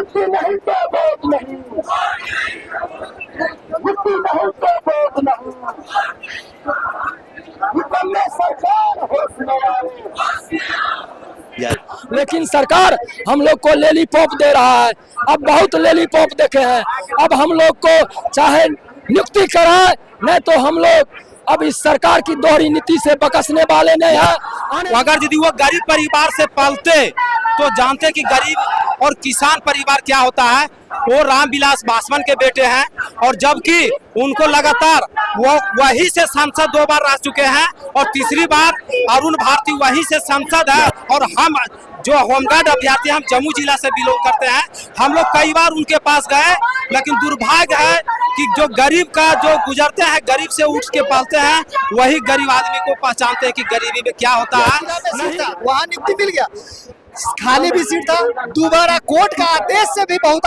नियुक्ति नहीं तो वोट नहीं, नियुक्ति नहीं तो वोट नहीं, निकम्मे सरकार होशने वाले। लेकिन सरकार हम लोग को लॉलीपॉप दे रहा है। अब बहुत लॉलीपॉप देखे हैं। अब हम लोग को चाहे नियुक्ति कराए, नहीं तो हम लोग अब इस सरकार की दोहरी नीति से बकसने वाले नहीं है। अगर यदि वो गरीब परिवार से पलते तो जानते कि गरीब और किसान परिवार क्या होता है। वो रामविलास पासवान के बेटे हैं और जबकि उनको लगातार वो वही से सांसद 2 बार रह चुके हैं और तीसरी बार अरुण भारती वही से सांसद है। और हम जो होमगार्ड अभ्यर्थी हम जम्मू जिला से बिलोंग करते हैं, हम लोग कई बार उनके पास गए, लेकिन दुर्भाग्य है कि जो गरीब का जो गुजरते हैं, गरीब से उठ के पालते हैं, वही गरीब आदमी को पहचानते हैं कि गरीबी में क्या होता है। वहाँ नियुक्ति मिल गया, खाली भी सीट था। दोबारा कोर्ट का आदेश से भी बहुत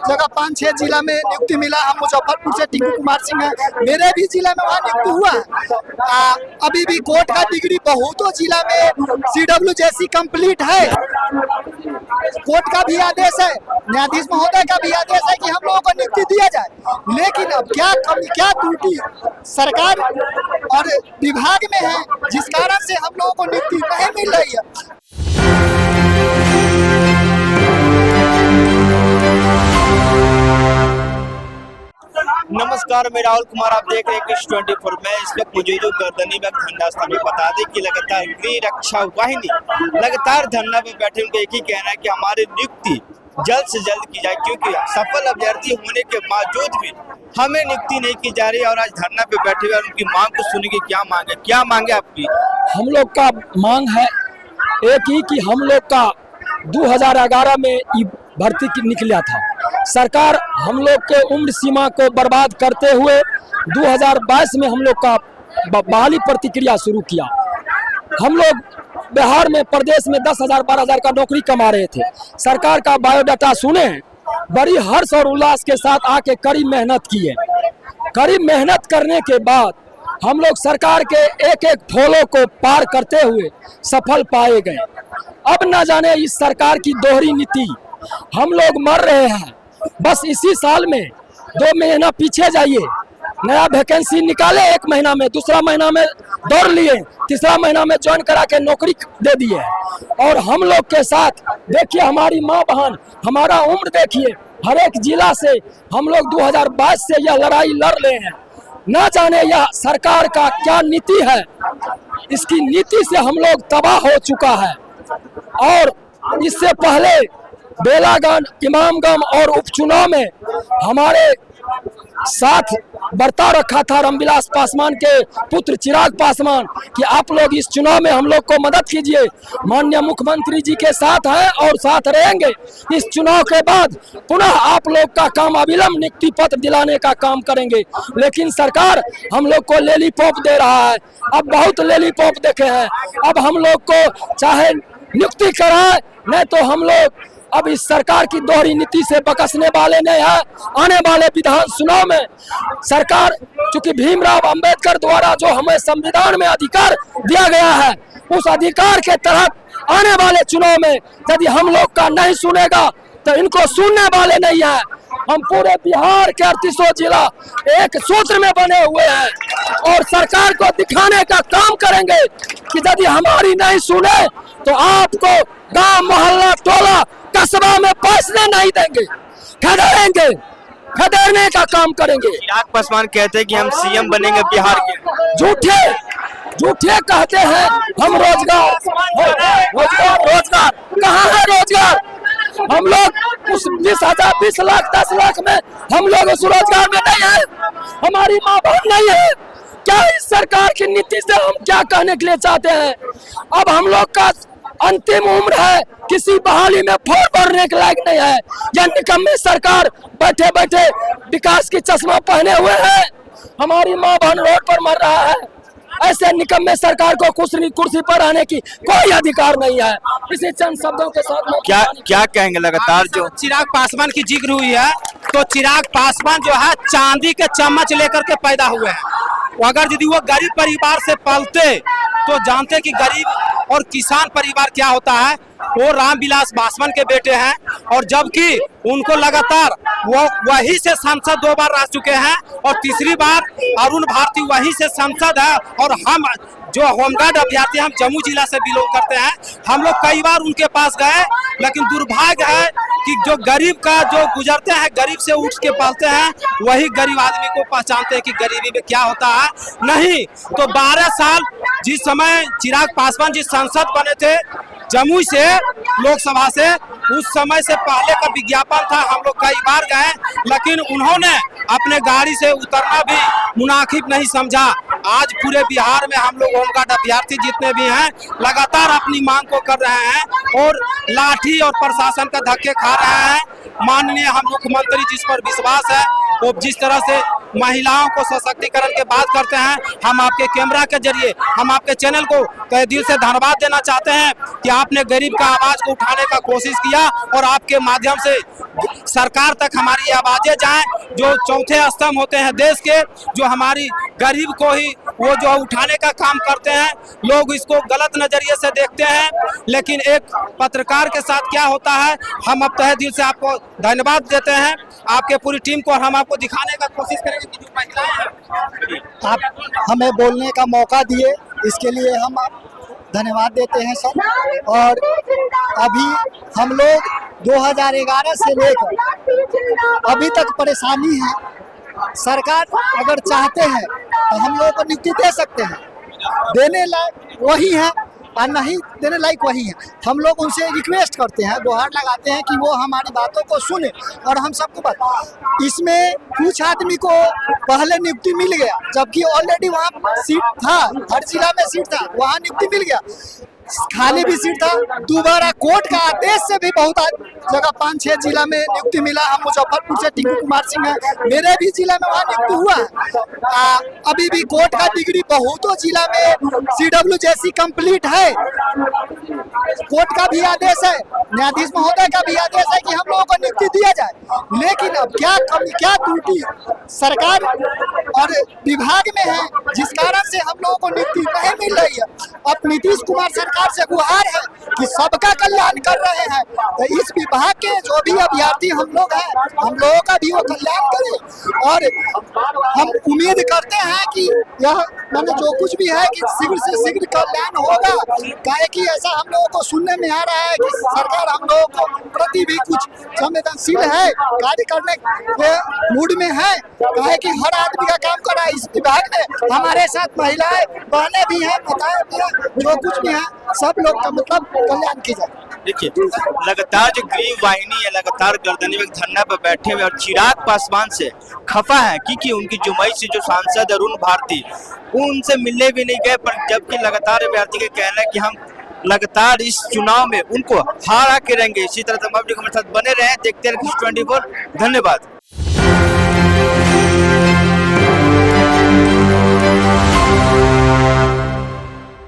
जगह 5-6 जिला में नियुक्ति मिला। हम मुजफ्फरपुर से टिंकू कुमार सिंह है, मेरे भी जिला में वहाँ नियुक्ति हुआ है। अभी भी कोर्ट का डिग्री बहुतों जिला में CWJC कंप्लीट है। कोर्ट का भी आदेश है, न्यायाधीश महोदय का भी आदेश है कि हम लोगों को नियुक्ति दिया जाए। लेकिन अब क्या कमी, क्या त्रुटि सरकार और विभाग में है, जिस कारण से हम लोगों को नियुक्ति नहीं मिल रही है। नमस्कार, मैं राहुल कुमार, आप देख रहे हैं Kish 24। मैं इस वक्त मौजूद हूँ गर्दनी में धरना स्थान में। बता दें कि लगातार गृह रक्षा वाहिनी लगातार धरना पे बैठे, उनका एक ही कहना है कि हमारी नियुक्ति जल्द से जल्द की जाए, क्योंकि सफल अभ्यर्थी होने के बावजूद भी हमें नियुक्ति नहीं की जा रही है। और आज धरना पे बैठे हुए उनकी मांग को सुनेंगे। क्या मांग है, क्या मांग है आपकी? हम लोग का मांग है एक ही कि हम लोग का 2011 में भर्ती निकला था। सरकार हम लोग के उम्र सीमा को बर्बाद करते हुए 2022 में हम लोग का बहाली प्रक्रिया शुरू किया। हम लोग बिहार में प्रदेश में 10,000 12,000 का नौकरी कमा रहे थे। सरकार का बायोडाटा सुने, बड़ी हर्ष और उल्लास के साथ आके कड़ी मेहनत किए। कड़ी मेहनत करने के बाद हम लोग सरकार के एक एक फॉलो को पार करते हुए सफल पाए गए। अब न जाने इस सरकार की दोहरी नीति, हम लोग मर रहे हैं। बस इसी साल में 2 महीना पीछे जाइए, नया वैकेंसी निकाले, 1 महीना में, दूसरा महीना में दौड़ लिए, तीसरा महीना में ज्वाइन करा के नौकरी दे दिए। और हम लोग के साथ देखिए, हमारी माँ बहन, हमारा उम्र देखिए, हर एक जिला से हम लोग 2022 से यह लड़ाई लड़ रहे हैं। न जाने यह सरकार का क्या नीति है, इसकी नीति से हम लोग तबाह हो चुका है। और इससे पहले बेलागंज, इमामगंज और उपचुनाव में हमारे साथ बर्ताव रखा था रामविलास पासवान के पुत्र चिराग पासवान कि आप लोग इस चुनाव में हम लोग को मदद कीजिए। माननीय मुख्यमंत्री जी के साथ हैं और साथ रहेंगे। इस चुनाव के बाद पुनः आप लोग का काम अविलंब नियुक्ति पत्र दिलाने का काम करेंगे। लेकिन सरकार हम लोग को लॉलीपॉप दे रहा है। अब बहुत लॉलीपॉप देखे हैं। अब हम लोग को चाहे नियुक्ति कराए, नहीं तो हम लोग अब इस सरकार की दोहरी नीति से बकसने वाले नहीं है। आने वाले विधान चुनाव में सरकार, चूंकि भीमराव अंबेडकर द्वारा जो हमें संविधान में अधिकार दिया गया है, उस अधिकार के तहत आने वाले चुनाव में यदि हम लोग का नहीं सुनेगा तो इनको सुनने वाले नहीं है। हम पूरे बिहार के 38 जिला एक सूत्र में बने हुए हैं और सरकार को दिखाने का काम करेंगे कि यदि हमारी नहीं सुने तो आपको गांव, मोहल्ला, टोला, कस्बा में पैसे नहीं देंगे, खदेड़ेंगे, खदेड़ने का काम करेंगे। चिराग पासवान कहते हैं कि हम सीएम बनेंगे बिहार के। झूठे कहते हैं हम रोजगार कहाँ है रोजगार? हम लोग उस 20,000, 20 लाख, 10 लाख में हम लोग उस रोजगार में नहीं है। हमारी माँ बहन नहीं है। क्या इस सरकार की नीति से हम क्या कहने के लिए चाहते हैं? अब हम लोग का अंतिम उम्र है, किसी बहाली में फॉर्म भरने के लायक नहीं है। यह निकम्मी सरकार बैठे बैठे विकास की चश्मा पहने हुए है। हमारी माँ बहन रोड पर मर रहा है। ऐसे निकम्मे सरकार को कुर्सी पर आने की कोई अधिकार नहीं है। इसी चंद शब्दों के साथ क्या कहेंगे? लगातार जो चिराग पासवान की जिक्र हुई है, तो चिराग पासवान जो है चांदी के चम्मच लेकर के पैदा हुए हैं। अगर यदि वो गरीब परिवार से पलते तो जानते कि गरीब और किसान परिवार क्या होता है, वो रामविलास पासवान के बेटे हैं। और जबकि उनको लगातार वो वहीं से सांसद 2 बार रह चुके हैं और तीसरी बार अरुण भारती वहीं से सांसद है। और हम जो होमगार्ड अभ्यर्थी हम जम्मू जिला से बिलोंग करते हैं, हम लोग कई बार उनके पास गए, लेकिन दुर्भाग्य है कि जो गरीब का जो गुजरते हैं, गरीब से उठ के पालते हैं, वही गरीब आदमी को पहचानते हैं कि गरीबी में क्या होता है। नहीं तो 12 साल जिस समय चिराग पासवान जी सांसद बने थे जमुई से लोकसभा से, उस समय से पहले का विज्ञापन था, हम लोग कई बार गए, लेकिन उन्होंने अपने गाड़ी से उतरना भी मुनासिब नहीं समझा। आज पूरे बिहार में हम लोग होमगार्ड अभ्यर्थी जितने भी हैं लगातार अपनी मांग को कर रहे हैं और लाठी और प्रशासन का धक्के खा रहे हैं। माननीय हम मुख्यमंत्री जिस पर विश्वास है, वो जिस तरह से महिलाओं को सशक्तिकरण के बात करते हैं, हम आपके कैमरा के जरिए, हम आपके चैनल को तहे दिल से धन्यवाद देना चाहते हैं कि आपने गरीब का आवाज को उठाने का कोशिश किया और आपके माध्यम से सरकार तक हमारी आवाजें जाएं। जो चौथे स्तंभ होते हैं देश के, जो हमारी गरीब को ही वो जो उठाने का काम करते हैं, लोग इसको गलत नजरिए से देखते हैं। लेकिन एक पत्रकार के साथ क्या होता है, हम अब तहे दिल से आपको धन्यवाद देते हैं, आपके पूरी टीम को। और हम आपको दिखाने का कोशिश करेंगे कि जो महिलाएं हैं, आप हमें बोलने का मौका दिए, इसके लिए हम धन्यवाद देते हैं सर। और अभी हम लोग 2011 से लेकर अभी तक परेशानी है। सरकार अगर चाहते हैं तो हम लोगों को नियुक्ति दे सकते हैं, देने लायक वही है और नहीं देने लायक वही है। हम लोग उनसे रिक्वेस्ट करते हैं, गुहार लगाते हैं कि वो हमारी बातों को सुने और हम सबको बात। इसमें कुछ आदमी को पहले नियुक्ति मिल गया, जबकि ऑलरेडी वहाँ सीट था, हर जिला में सीट था, वहाँ नियुक्ति मिल गया, खाली भी सीट था। दोबारा कोर्ट का आदेश से भी बहुत जगह 5-6 जिला में नियुक्ति मिला। हम मुजफ्फरपुर से टिंकू कुमार सिंह है, मेरे भी जिला में वहाँ नियुक्ति हुआ है। अभी भी कोर्ट का डिग्री बहुतों जिला में CWJC कंप्लीट है। कोर्ट का भी आदेश है, न्यायाधीश महोदय का भी आदेश है कि हम लोगों को नियुक्ति दिया जाए। लेकिन अब क्या कमी, क्या त्रुटि सरकार और विभाग में है, जिस कारण से हम लोगों को नियुक्ति नहीं मिल रही है। अब नीतीश कुमार सरकार से गुहार है कि सबका कल्याण कर रहे हैं, तो इस विभाग के जो भी अभ्यर्थी हम लोग हैं, हम लोगों का भी वो कल्याण करें। और हम उम्मीद करते हैं कि यह मैंने जो कुछ भी है कि शीघ्र से शीघ्र कल्याण होगा। काहे कि ऐसा हम लोगों को सुनने में आ रहा है कि सरकार हम लोगों को प्रति भी कुछ संवेदनशील है, कार्य करने के मूड में है। काहे कि हर आदमी का काम कर रहा है इस विभाग में। हमारे साथ महिलाएं बहनें भी हैं, बताए भी हैं, जो कुछ भी है सब लोग का मतलब कल्याण की जाए। देखिए, लगातार जो गरीब वाहिनी है लगातार गर्दनी में धरना पर बैठे हुए और चिराग पासवान से खफा है क्योंकि उनकी जुमई से जो सांसद अरुण भारती उनसे मिलने भी नहीं गए। पर जबकि लगातार अभ्यर्थी का कहना है कि हम लगातार इस चुनाव में उनको हरा के रहेंगे। इसी तरह तमाम बने रहे, देखते रहे 24। धन्यवाद।